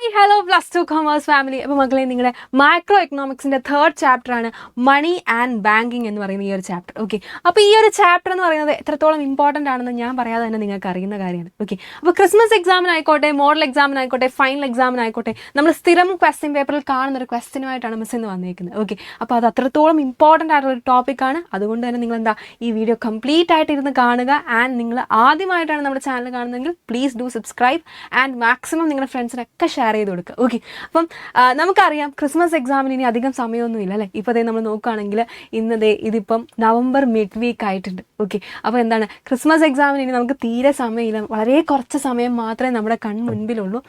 Hello +2 commerce family. അപ്പോൾ മക്കളെ, നിങ്ങളുടെ മൈക്രോ എക്കണോമിക്സിൻ്റെ 3rd ചാപ്റ്ററാണ് മണി ആൻഡ് ബാങ്കിങ് എന്ന് പറയുന്ന ഈ ഒരു ചാപ്റ്റർ. ഓക്കെ, അപ്പോൾ ഈ ഒരു ചാപ്റ്റർ എന്ന് പറയുന്നത് എത്രത്തോളം ഇമ്പോർട്ടൻ്റ് ആണെന്ന് ഞാൻ പറയാതെ തന്നെ നിങ്ങൾക്ക് അറിയുന്ന കാര്യമാണ്. ഓക്കെ, അപ്പോൾ ക്രിസ്മസ് എക്സാമിനായിക്കോട്ടെ, മോഡൽ എക്സാമിനായിക്കോട്ടെ, ഫൈനൽ എക്സാമിനായിക്കോട്ടെ, നമ്മൾ സ്ഥിരം ക്വസ്റ്റ്യൻ പേപ്പറിൽ കാണുന്ന ഒരു ക്വസ്റ്റ്യനുമായിട്ടാണ് മിസ് ഇന്ന് വന്നിരിക്കുന്നത്. ഓക്കെ, അപ്പോൾ അത് അത്രത്തോളം ഇമ്പോർട്ടൻ്റ് ആയിട്ടുള്ള ഒരു ടോപ്പിക്കാണ്. അതുകൊണ്ട് തന്നെ നിങ്ങൾ ഈ വീഡിയോ കംപ്ലീറ്റ് ആയിട്ട് ഇരുന്ന് കാണുക. ആൻഡ് നിങ്ങൾ ആദ്യമായിട്ടാണ് നമ്മുടെ ചാനൽ കാണുന്നതെങ്കിൽ please do subscribe and maximum നിങ്ങളുടെ ഫ്രണ്ട്സിനൊക്കെ ഷെയർ ചെയ്ത് കൊടുക്കുക. ഓക്കെ, അപ്പം നമുക്കറിയാം ക്രിസ്മസ് എക്സാമിന് ഇനി അധികം സമയമൊന്നുമില്ല അല്ലേ. ഇപ്പോൾ നമ്മൾ നോക്കുകയാണെങ്കിൽ ഇതിപ്പം നവംബർ മിഡ് വീക്ക് ആയിട്ടുണ്ട്. ഓക്കെ, അപ്പോൾ എന്താണ് ക്രിസ്മസ് എക്സാമിന് ഇനി നമുക്ക് തീരെ സമയമില്ല, വളരെ കുറച്ച് സമയം മാത്രമേ നമ്മുടെ കൺമുൻപിലുള്ളൂ.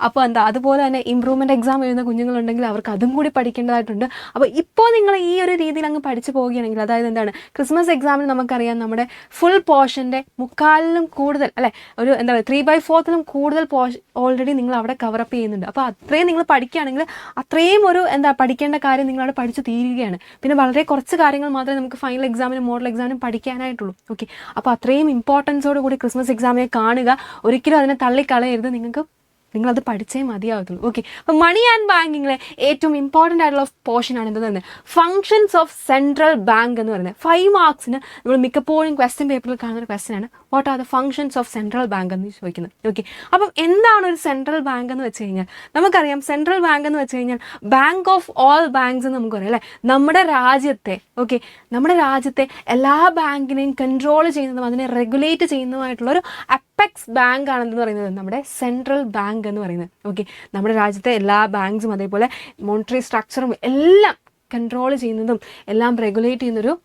അപ്പോൾ അതുപോലെ തന്നെ ഇമ്പ്രൂവ്മെൻറ്റ് എക്സാം എഴുതുന്ന കുഞ്ഞുങ്ങളുണ്ടെങ്കിൽ അവർക്ക് അതും കൂടി പഠിക്കേണ്ടതായിട്ടുണ്ട്. അപ്പോൾ ഇപ്പോൾ നിങ്ങൾ ഈ ഒരു രീതിയിൽ അങ്ങ് പഠിച്ചു പോവുകയാണെങ്കിൽ, അതായത് ക്രിസ്മസ് എക്സാമിന് നമുക്കറിയാം നമ്മുടെ ഫുൾ പോർഷൻ്റെ 3/4 കൂടുതൽ അല്ലേ, ഒരു 3/4 കൂടുതൽ ഓൾറെഡി നിങ്ങൾ അവിടെ കവറപ്പ് ചെയ്യുന്നുണ്ട്. അപ്പോൾ അത്രയും നിങ്ങൾ പഠിക്കുകയാണെങ്കിൽ അത്രയും ഒരു പഠിക്കേണ്ട കാര്യം നിങ്ങളവിടെ പഠിച്ചു തീരുകയാണ്. പിന്നെ വളരെ കുറച്ച് കാര്യങ്ങൾ മാത്രമേ നമുക്ക് ഫൈനൽ എക്സാമിനും മോഡൽ എക്സാമിനും പഠിക്കാനായിട്ടുള്ളൂ. ഓക്കെ, അപ്പോൾ അത്രയും ഇമ്പോർട്ടൻസോട് കൂടി ക്രിസ്മസ് എക്സാമിനെ കാണുക. ഒരിക്കലും അതിനെ തള്ളിക്കളയരുത്. നിങ്ങളത് പഠിച്ചേ മതിയാകത്തുള്ളൂ. ഓക്കെ, അപ്പോൾ മണി ആൻഡ് ബാങ്കിങ്ങിലെ ഏറ്റവും ഇമ്പോർട്ടൻ്റ് ആയിട്ടുള്ള പോർഷനാണ് എന്തെന്ന് ഫങ്ഷൻസ് ഓഫ് സെൻട്രൽ ബാങ്ക് എന്ന് പറയുന്നത്. 5 മാർക്സിന് നമ്മൾ മിക്കപ്പോഴും ക്വസ്റ്റ്യൻ പേപ്പറിൽ കാണുന്ന ഒരു ക്വസ്റ്റ്യനാണ് what are the functions of central bank എന്ന് ചോദിക്കുന്നത്. ഓക്കെ, അപ്പം എന്താണ് ഒരു സെൻട്രൽ ബാങ്ക് എന്ന് വെച്ച് കഴിഞ്ഞാൽ, നമുക്കറിയാം സെൻട്രൽ ബാങ്ക് എന്ന് വെച്ച് കഴിഞ്ഞാൽ ബാങ്ക് ഓഫ് ഓൾ ബാങ്ക്സ് എന്ന് നമുക്കറിയാം അല്ലേ. നമ്മുടെ രാജ്യത്തെ എല്ലാ ബാങ്കിനെയും കൺട്രോൾ ചെയ്യുന്നതും അതിനെ റെഗുലേറ്റ് ചെയ്യുന്നതുമായിട്ടുള്ളൊരു അപ്പെക്സ് ബാങ്ക് ആണെന്ന് പറയുന്നത് നമ്മുടെ സെൻട്രൽ ബാങ്ക് എന്ന് പറയുന്നത്. ഓക്കെ, നമ്മുടെ രാജ്യത്തെ എല്ലാ ബാങ്ക്സും അതേപോലെ മോണിറ്ററി സ്ട്രക്ചറും എല്ലാം കൺട്രോൾ ചെയ്യുന്നതും എല്ലാം റെഗുലേറ്റ് ചെയ്യുന്നൊരു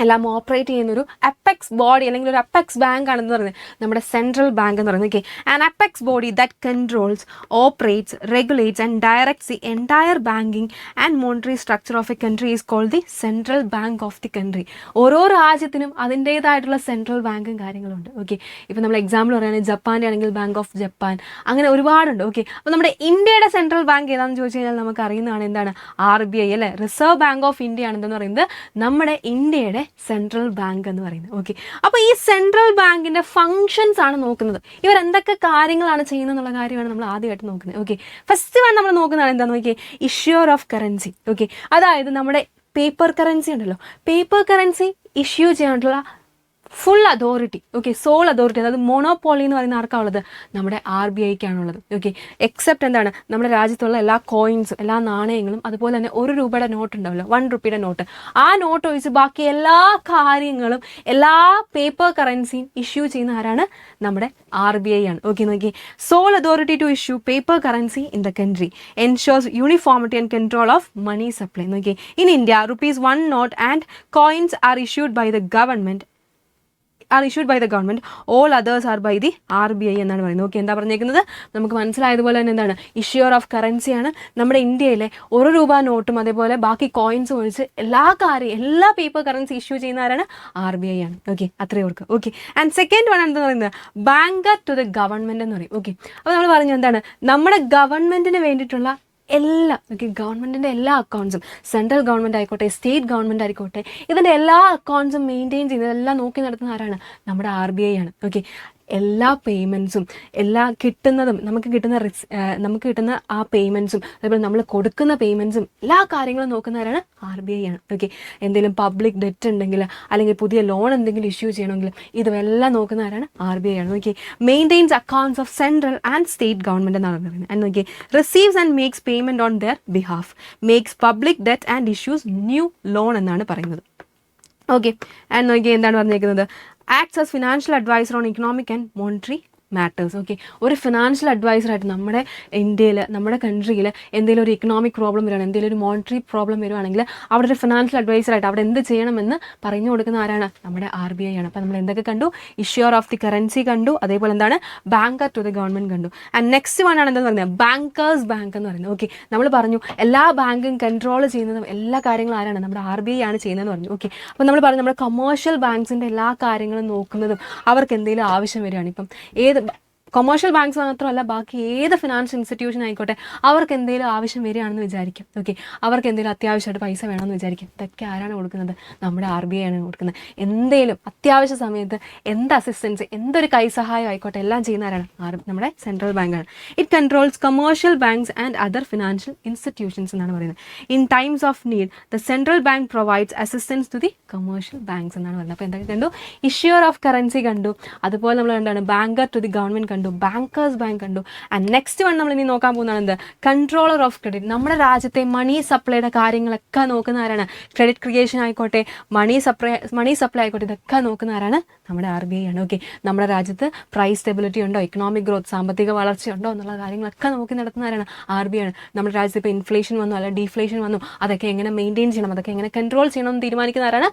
എല്ലാം ഓപ്പറേറ്റ് ചെയ്യുന്നൊരു അപ്പെക്സ് ബോഡി അല്ലെങ്കിൽ ഒരു അപ്പെക്സ് ബാങ്ക് ആണെന്ന് പറയുന്നത് നമ്മുടെ സെൻട്രൽ ബാങ്ക് എന്ന് പറയുന്നത്. Okay, an apex body that controls, operates, regulates and directs the entire banking and monetary structure of a country is called the central bank of the country. ഓരോ രാജ്യത്തിനും അതിൻ്റേതായിട്ടുള്ള central ബാങ്കും കാര്യങ്ങളുണ്ട്. ഓക്കെ, ഇപ്പോൾ നമ്മൾ example പറയുകയാണെങ്കിൽ ജപ്പാൻ്റെ ആണെങ്കിൽ ബാങ്ക് ഓഫ് ജപ്പാൻ, അങ്ങനെ ഒരുപാടുണ്ട്. ഓക്കെ, അപ്പോൾ നമ്മുടെ ഇന്ത്യയുടെ സെൻട്രൽ ബാങ്ക് ഏതാണെന്ന് ചോദിച്ചു കഴിഞ്ഞാൽ നമുക്ക് അറിയുന്നതാണ് RBI അല്ലേ, റിസർവ് ബാങ്ക് ഓഫ് ഇന്ത്യ ആണെന്ന് പറയുന്നത് നമ്മുടെ ഇന്ത്യയുടെ സെൻട്രൽ ബാങ്ക് എന്ന് പറയുന്നത്. ഓക്കെ, അപ്പോൾ ഈ സെൻട്രൽ ബാങ്കിന്റെ ഫങ്ഷൻസ് ആണ് നോക്കുന്നത്. ഇവർ എന്തൊക്കെ കാര്യങ്ങളാണ് ചെയ്യുന്നത് എന്നുള്ള കാര്യമാണ് നമ്മൾ ആദ്യമായിട്ട് നോക്കുന്നത്. ഓക്കെ, ഫസ്റ്റ് വൺ നമ്മൾ നോക്കുന്നതാണ് എന്താണെന്ന് നോക്കിയേ, ഇഷ്യൂർ ഓഫ് കറൻസി. ഓക്കെ, അതായത് നമ്മുടെ പേപ്പർ കറൻസി ഉണ്ടല്ലോ, പേപ്പർ കറൻസി ഇഷ്യൂ ചെയ്യാനുള്ള full authority, okay, sole authority, അതായത് മോണോപോളി എന്ന് പറയുന്ന ആർക്കാണുള്ളത്, നമ്മുടെ RBIക്കാണുള്ളത്. ഓക്കെ, എക്സെപ്റ്റ് നമ്മുടെ രാജ്യത്തുള്ള എല്ലാ കോയിൻസും എല്ലാ നാണയങ്ങളും അതുപോലെ തന്നെ 1 രൂപയുടെ നോട്ട് ഉണ്ടാവല്ലോ, 1 റുപ്പിയുടെ നോട്ട്, ആ നോട്ട് ഒഴിച്ച് ബാക്കി എല്ലാ കാര്യങ്ങളും എല്ലാ പേപ്പർ കറൻസിയും ഇഷ്യൂ ചെയ്യുന്ന ആരാണ്, നമ്മുടെ RBI ആണ്. ഓക്കെ, നോക്കി, sole authority to issue paper currency in the country ensures uniformity and control of money supply. നോക്കി, in India ₹1 note and coins are issued by the government all others are by the RBI എന്നാണ് പറയുന്നത്. Okay, എന്താ പറഞ്ഞേക്കുന്നത്, നമുക്ക് മനസ്സിലായതുപോലെ തന്നെ issuer of currency ആണ്. നമ്മുടെ ഇന്ത്യയിലെ 1 രൂപ നോട്ടും അതേപോലെ ബാക്കി കോയിൻസും ഒഴിച്ച് എല്ലാ പേപ്പർ കറൻസി ഇഷ്യൂ ചെയ്യുന്ന ആരാണ്, RBI ആണ്. ഓക്കെ, അത്രയും ഓർക്കുക. ഓക്കെ, ആൻഡ് സെക്കൻഡ് വൺ എന്താ പറയുന്നത്, ബാങ്കർ ടു ദ ഗവൺമെന്റ് എന്ന് പറയും. ഓക്കെ, അപ്പോൾ നമ്മൾ പറഞ്ഞു നമ്മുടെ ഗവൺമെന്റിന് വേണ്ടിയിട്ടുള്ള ഗവൺമെൻറ്റിൻ്റെ എല്ലാ അക്കൗണ്ട്സും, സെൻട്രൽ ഗവൺമെൻറ് ആയിക്കോട്ടെ, സ്റ്റേറ്റ് ഗവൺമെൻറ് ആയിക്കോട്ടെ, ഇതിൻ്റെ എല്ലാ അക്കൗണ്ട്സും മെയിൻറ്റെയിൻ ചെയ്യുന്നത്, എല്ലാം നോക്കി നടത്തുന്ന ആരാണ്, നമ്മുടെ RBI ആണ്. ഓക്കെ, എല്ലാ പേയ്മെൻറ്റ്സും നമുക്ക് കിട്ടുന്ന ആ പേയ്മെൻറ്റ്സും അതേപോലെ നമ്മൾ കൊടുക്കുന്ന പേയ്മെൻറ്റ്സും എല്ലാ കാര്യങ്ങളും നോക്കുന്നവരാണ് RBI ആണ്. ഓക്കെ, എന്തെങ്കിലും പബ്ലിക് ഡെറ്റ് ഉണ്ടെങ്കിൽ അല്ലെങ്കിൽ പുതിയ ലോൺ എന്തെങ്കിലും ഇഷ്യൂ ചെയ്യണമെങ്കിൽ ഇതെല്ലാം നോക്കുന്നവരാണ് RBI ആണ്. Okay, maintains accounts of central and state government എന്നാണ് പറയുന്നത്. ആൻഡ് നോക്കി, receives and makes payment on their behalf, makes public debt and issues new loan എന്നാണ് പറയുന്നത്. ഓക്കെ, ആൻഡ് നോക്കി എന്താണ് പറഞ്ഞേക്കുന്നത്, acts as financial adviser on economic and monetary matters. Okay, ഒരു financial അഡ്വൈസറായിട്ട് നമ്മുടെ ഇന്ത്യയിൽ, നമ്മുടെ കൺട്രിയിൽ എന്തെങ്കിലും ഒരു ഇക്കണോമിക് പ്രോബ്ലം വരുവാണ്, എന്തെങ്കിലും ഒരു മോണിറ്ററി പ്രോബ്ലം വരുവാണെങ്കിൽ അവിടെ ഒരു ഫിനാൻഷ്യൽ അഡ്വൈസറായിട്ട് അവിടെ എന്ത് ചെയ്യണമെന്ന് പറഞ്ഞു കൊടുക്കുന്ന ആരാണ്, നമ്മുടെ RBI ആണ്. അപ്പോൾ നമ്മൾ എന്തൊക്കെ കണ്ടു, ഇഷ്യൂർ ഓഫ് ദി കറൻസി കണ്ടു, അതേപോലെ ബാങ്കർ ടു ദി ഗവൺമെൻറ് കണ്ടു. ആൻഡ് നെക്സ്റ്റ് വൺ ആണ് എന്താണെന്ന് പറയുന്നത്, ബാങ്കേഴ്സ് ബാങ്ക് എന്ന് പറയുന്നത്. ഓക്കെ, നമ്മൾ പറഞ്ഞു എല്ലാ ബാങ്കും കൺട്രോൾ ചെയ്യുന്നതും എല്ലാ കാര്യങ്ങളും ആരാണ്, നമ്മുടെ RBI ആണ് ചെയ്യുന്നതെന്ന് പറഞ്ഞു. ഓക്കെ, അപ്പോൾ നമ്മൾ പറഞ്ഞു നമ്മുടെ കൊമേഴ്ഷ്യൽ ബാങ്ക്സിൻ്റെ എല്ലാ കാര്യങ്ങളും നോക്കുന്നതും അവർക്ക് എന്തെങ്കിലും ആവശ്യം വരികയാണ്, ഇപ്പം കൊമേഴ്ഷ്യൽ ബാങ്ക്സ് മാത്രമല്ല ബാക്കി ഏത് ഫിനാൻഷ്യൽ ഇൻസ്റ്റിറ്റ്യൂഷൻ ആയിക്കോട്ടെ അവർക്ക് എന്തെങ്കിലും ആവശ്യം വരികയാണെന്ന് വിചാരിക്കും. ഓക്കെ, അവർക്ക് എന്തെങ്കിലും അത്യാവശ്യമായിട്ട് പൈസ വേണമെന്ന് വിചാരിക്കും. ഇതൊക്കെ ആരാണ് കൊടുക്കുന്നത്? നമ്മുടെ RBI ആണ് കൊടുക്കുന്നത്. എന്തെങ്കിലും അത്യാവശ്യ സമയത്ത് എന്ത് അസിസ്റ്റൻസ്, എന്തൊരു കൈസഹായം ആയിക്കോട്ടെ എല്ലാം ചെയ്യുന്നവരാണ് നമ്മുടെ സെൻട്രൽ ബാങ്കാണ്. It controls commercial banks and other financial institutions എന്നാണ് പറയുന്നത്. In times of need the central bank provides assistance to the commercial banks എന്നാണ് പറയുന്നത്. അപ്പോൾ എന്തൊക്കെ കണ്ടു? ഇഷ്യൂർ ഓഫ് കറൻസി കണ്ടു, അതുപോലെ നമ്മൾ എന്താണ് ബാങ്കർ ടു ദി ഗവൺമെൻറ് കണ്ടു, ബാങ്കേഴ്സ് ബാങ്ക് കണ്ടു. ആൻഡ് നെക്സ്റ്റ് വൺ നമ്മൾ ഇനി നോക്കാൻ പോകുന്നതാണ് എന്ത്? Controller of credit. നമ്മുടെ രാജ്യത്തെ മണി സപ്ലൈയുടെ കാര്യങ്ങളൊക്കെ നോക്കുന്ന ആരാണ്? ക്രെഡിറ്റ് ക്രിയേഷൻ ആയിക്കോട്ടെ, മണി സപ്ലൈ ആയിക്കോട്ടെ, ഇതൊക്കെ നോക്കുന്ന ആരാണ്? നമ്മുടെ RBI ആണ്. ഓക്കെ, നമ്മുടെ രാജ്യത്ത് പ്രൈസ് സ്റ്റെബിലിറ്റി ഉണ്ടോ, ഇക്കണോമിക് ഗ്രോത്ത്, സാമ്പത്തിക വളർച്ചയുണ്ടോ എന്നുള്ള കാര്യങ്ങളൊക്കെ നോക്കി നടത്തുന്ന ആരാണ്? RBI ആണ്. നമ്മുടെ രാജ്യത്ത് ഇപ്പോൾ ഇൻഫ്ലേഷൻ വന്നു അല്ല ഡീഫ്ലേഷൻ വന്നു, അതൊക്കെ എങ്ങനെ മെയിൻറ്റെയിൻ ചെയ്യണം, അതൊക്കെ എങ്ങനെ കൺട്രോൾ ചെയ്യണം എന്ന് തീരുമാനിക്കുന്ന ആരാണ്?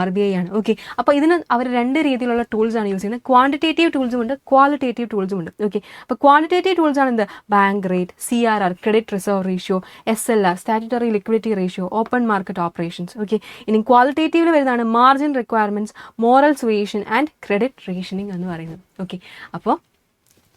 RBI ആണ്. ഓക്കെ, അപ്പോൾ ഇതിന് അവർ രണ്ട് രീതിയിലുള്ള ടൂൾസ് ആണ് യൂസ് ചെയ്യുന്നത്. ക്വാണ്ടിറ്റേറ്റീവ് ടൂൾസും ഉണ്ട്, ക്വാളിറ്റേറ്റീവ് ടൂൾസും ഉണ്ട്. ഓക്കെ, അപ്പോൾ ക്വാണ്ടിറ്റേറ്റീവ് ടൂൾസ് ആണ് എന്ത്? Bank rate, CRR credit reserve ratio, SLR statutory liquidity ratio, open market operations. Okay, ഇനി ക്വാളിറ്റേറ്റീവിൽ വരുന്നതാണ് margin requirements, moral suasion and credit rationing എന്ന് പറയുന്നത്. ഓക്കെ, അപ്പോൾ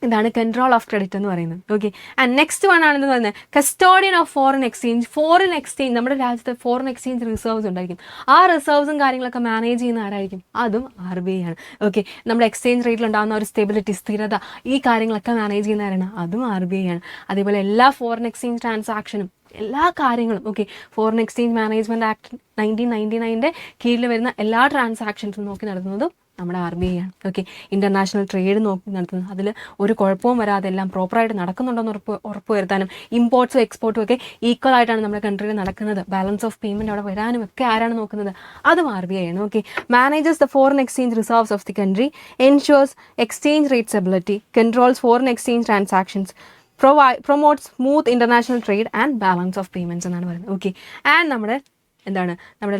ഇതാണ് കൺട്രോൾ ഓഫ് ക്രെഡിറ്റ് എന്ന് പറയുന്നത്. ഓക്കെ, ആൻഡ് നെക്സ്റ്റ് വൺ ആണെന്ന് പറയുന്നത് custodian of foreign exchange. Foreign exchange, നമ്മുടെ രാജ്യത്ത് ഫോറിൻ എക്സ്ചേഞ്ച് റിസർവ്സ് ഉണ്ടായിരിക്കും. ആ റിസർവ്സും കാര്യങ്ങളൊക്കെ മാനേജ് ചെയ്യുന്ന ആരായിരിക്കും? അതും RBI ആണ്. ഓക്കെ, നമ്മുടെ എക്സ്ചേഞ്ച് റേറ്റിൽ ഉണ്ടാകുന്ന ഒരു സ്റ്റെബിലിറ്റി, സ്ഥിരത, ഈ കാര്യങ്ങളൊക്കെ മാനേജ് ചെയ്യുന്ന ആരാണ്? അതും RBI ആണ്. അതേപോലെ എല്ലാ ഫോറിൻ എക്സ്ചേഞ്ച് ട്രാൻസാക്ഷനും എല്ലാ കാര്യങ്ങളും, okay, foreign exchange management act 1999 കീഴിൽ വരുന്ന എല്ലാ ട്രാൻസാക്ഷൻസും നോക്കി നടത്തുന്നതും നമ്മുടെ RBI ആണ്. ഓക്കെ, ഇൻ്റർനാഷണൽ ട്രേഡ് നോക്കി നടത്തുന്നത്, അതിൽ ഒരു കുഴപ്പവും വരാതെ എല്ലാം പ്രോപ്പറായിട്ട് നടക്കുന്നുണ്ടോയെന്ന് ഉറപ്പ് വരുത്താനും ഇമ്പോർട്ട്സും എക്സ്പോർട്ടും ഒക്കെ ഈക്വൽ ആയിട്ടാണ് നമ്മുടെ കൺട്രിയിൽ നടക്കുന്നത്, ബാലൻസ് ഓഫ് പേയ്മെൻറ്റ് അവിടെ വരാനും ഒക്കെ ആരാണ് നോക്കുന്നത്? അതും RBI ആണ്. Okay, manages the foreign exchange reserves of the country, ensures exchange rate stability, controls foreign exchange transactions, promote smooth international trade and balance of payments എന്നാണ് പറയുന്നത്. ഓക്കെ, ആൻഡ് നമ്മുടെ എന്താണ് നമ്മുടെ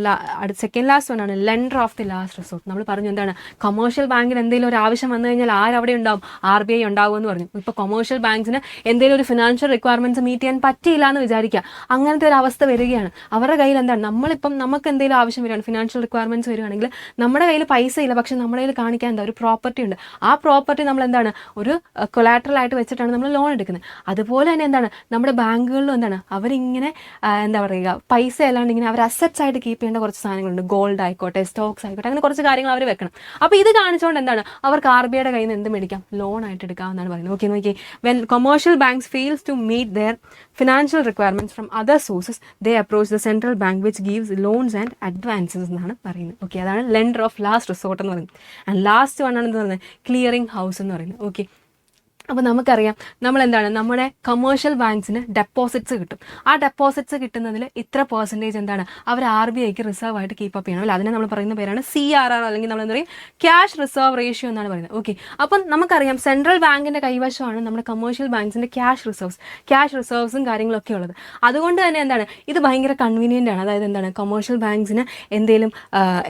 സെക്കൻഡ് ലാസ്റ്റ് വൺ ആണ് lender of the last resort. നമ്മൾ പറഞ്ഞു എന്താണ്? Commercial ബാങ്കിന് എന്തെങ്കിലും ഒരു ആവശ്യം വന്നു കഴിഞ്ഞാൽ ആരവിടെ ഉണ്ടാവും? RBI ഉണ്ടാവും എന്ന് പറഞ്ഞു. ഇപ്പോൾ കൊമേഴ്ഷ്യൽ ബാങ്ക്സിന് എന്തെങ്കിലും ഒരു ഫിനാൻഷ്യൽ റിക്വയർമെൻറ്റ്സ് മീറ്റ് ചെയ്യാൻ പറ്റിയില്ല എന്ന് വിചാരിക്കുക, അങ്ങനത്തെ ഒരു അവസ്ഥ വരികയാണ്. അവരുടെ കയ്യിൽ എന്താണ്? നമ്മളിപ്പം നമുക്ക് എന്തെങ്കിലും ആവശ്യം വരികയാണ്, ഫിനാൻഷ്യൽ റിക്വയർമെൻറ്റ്സ് വരികയാണെങ്കിൽ നമ്മുടെ കയ്യിൽ പൈസ ഇല്ല, പക്ഷേ നമ്മുടെ കയ്യിൽ കാണിക്കാൻ എന്താ? ഒരു പ്രോപ്പർട്ടി ഉണ്ട്. ആ പ്രോപ്പർട്ടി നമ്മൾ എന്താണ്? ഒരു കൊലാട്രൽ ആയിട്ട് വെച്ചിട്ടാണ് നമ്മൾ ലോൺ എടുക്കുന്നത്. അതുപോലെ തന്നെ എന്താണ്? നമ്മുടെ ബാങ്കുകളിലും എന്താണ്? അവരിങ്ങനെ എന്താ പറയുക, പൈസ അല്ലാണ്ട് ഇങ്ങനെ അവർ അസറ്റ്സ് ആയിട്ട് കീപ്പ് ചെയ്യേണ്ട കുറച്ച് സാധനങ്ങളുണ്ട്. ഗോൾഡ് ആയിക്കോട്ടെ, സ്റ്റോക്സ് ആയിക്കോട്ടെ, അങ്ങനെ കുറച്ച് കാര്യങ്ങൾ അവർ വെക്കണം. അപ്പോൾ ഇത് കാണിച്ചുകൊണ്ട് എന്താണ്? അവർക്ക് RBIയുടെ കയ്യിൽ നിന്ന് എന്ത് മേടിക്കാം? ലോൺ ആയിട്ട് എടുക്കാമെന്നാണ് പറയുന്നത്. ഓക്കെ, നോക്കി, when commercial banks fails to meet their financial requirements from other sources they approach the central bank which gives loans and advances എന്നാണ് പറയുന്നത്. ഓക്കെ, അതാണ് ലെൻഡർ ഓഫ് ലാസ്റ്റ് റിസോർട്ട് എന്ന് പറയുന്നത്. ആൻഡ് ലാസ്റ്റ് വൺ ആണെന്ന് പറയുന്നത് clearing house എന്ന് പറയുന്നത്. Okay, അപ്പോൾ നമുക്കറിയാം നമ്മളെന്താണ്? നമ്മുടെ കൊമേഴ്ഷ്യൽ ബാങ്ക്സിന് ഡെപ്പോസിറ്റ്സ് കിട്ടും. ആ ഡെപ്പോസിറ്റ്സ് കിട്ടുന്നതിൽ ഇത്ര പെർസെൻറ്റേജ് എന്താണ്? അവർ RBIക്ക് റിസർവ് ആയിട്ട് കീപ്പ് അപ്പ് ചെയ്യണം. അല്ല, അതിനെ നമ്മൾ പറയുന്ന പേരാണ് CRR, അല്ലെങ്കിൽ നമ്മൾ എന്താ പറയുക, ക്യാഷ് റിസർവ് റേഷ്യോ എന്നാണ് പറയുന്നത്. ഓക്കെ, അപ്പം നമുക്കറിയാം സെൻട്രൽ ബാങ്കിൻ്റെ കൈവശമാണ് നമ്മുടെ കൊമേഴ്ഷ്യൽ ബാങ്ക്സിൻ്റെ ക്യാഷ് റിസർവ്സും കാര്യങ്ങളൊക്കെ ഉള്ളത്. അതുകൊണ്ട് തന്നെ എന്താണ്? ഇത് ഭയങ്കര കൺവീനിയൻ്റ് ആണ്. അതായത് എന്താണ്? കൊമേഴ്ഷ്യൽ ബാങ്ക്സിന് എന്തെങ്കിലും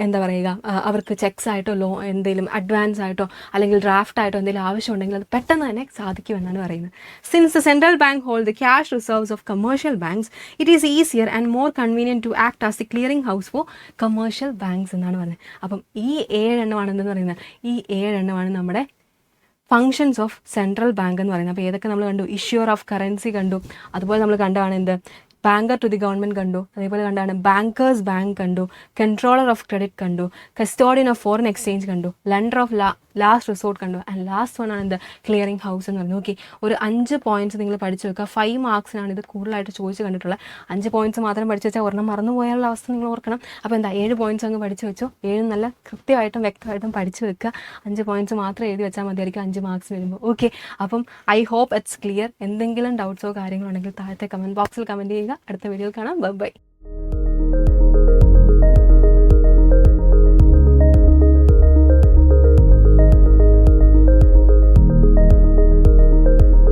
എന്താ പറയുക, അവർക്ക് ചെക്സ് ആയിട്ടോ എന്തെങ്കിലും അഡ്വാൻസ് ആയിട്ടോ അല്ലെങ്കിൽ ഡ്രാഫ്റ്റ് ആയിട്ടോ എന്തെങ്കിലും ആവശ്യമുണ്ടെങ്കിൽ അത് പെട്ടെന്ന് തന്നെ സാധിക്കുമെന്നാണ് പറയുന്നത്. Since the central bank hold the cash reserves of commercial banks it is easier and more convenient to act as the clearing house for commercial banks എന്നാണ് പറയുന്നത്. അപ്പം ഈ 7 എണ്ണമാണെന്ന് പറയുന്നത്, ഈ 7 എണ്ണമാണ് നമ്മുടെ ഫങ്ഷൻസ് ഓഫ് സെൻട്രൽ ബാങ്ക് എന്ന് പറയുന്നത്. അപ്പോൾ ഏതൊക്കെ നമ്മൾ കണ്ടു? ഇഷ്യൂർ ഓഫ് കറൻസി കണ്ടു, അതുപോലെ നമ്മൾ കണ്ടതാണ് എന്ത്? ബാങ്കർ ടു ദി ഗവൺമെൻറ് കണ്ടു, അതേപോലെ കണ്ടാണ് ബാങ്കേഴ്സ് ബാങ്ക് കണ്ടു, കൺട്രോളർ ഓഫ് ക്രെഡിറ്റ് കണ്ടു, കസ്റ്റോഡിയൻ ഓഫ് ഫോറിൻ എക്സ്ചേഞ്ച് കണ്ടു, ലെൻഡർ ഓഫ് ലാസ്റ്റ് റിസോർട്ട് കണ്ടു, ആൻഡ് ലാസ്റ്റ് വൺ ആണ് എന്ത്? ക്ലിയറിംഗ് ഹൗസ് എന്ന് പറഞ്ഞു. ഓക്കെ, ഒരു 5 പോയിന്റ്സ് നിങ്ങൾ പഠിച്ചു വെക്കുക. 5 മാർക്സിനാണ് ഇത് കൂടുതലായിട്ട് ചോദിച്ചു കണ്ടിട്ടുള്ളത്. 5 പോയിന്റ്സ് മാത്രം പഠിച്ചു വെച്ചാൽ ഒരെണ്ണം മറന്നു പോയാലുള്ള അവസ്ഥ നിങ്ങൾ ഓർക്കണം. അപ്പോൾ എന്താ, 7 പോയിന്റ്സ് അങ്ങ് പഠിച്ചു വെച്ചോ. 7 നല്ല കൃത്യമായിട്ടും വ്യക്തമായിട്ടും പഠിച്ചു വെക്കുക. 5 പോയിന്റ്സ് മാത്രം എഴുതി വെച്ചാൽ മതിയായിരിക്കും 5 മാർക്സ് വരുമ്പോൾ. ഓക്കെ, അപ്പം ഐ ഹോപ്പ് ഇറ്റ്സ് ക്ലിയർ. എന്തെങ്കിലും ഡൗട്ട്സോ കാര്യങ്ങളോ ഉണ്ടെങ്കിൽ താഴത്തെ കമൻറ്റ് ബോക്സിൽ കമൻറ്റ് ചെയ്യുക. അടുത്ത വീഡിയോയിൽ കാണാം. ബൈ.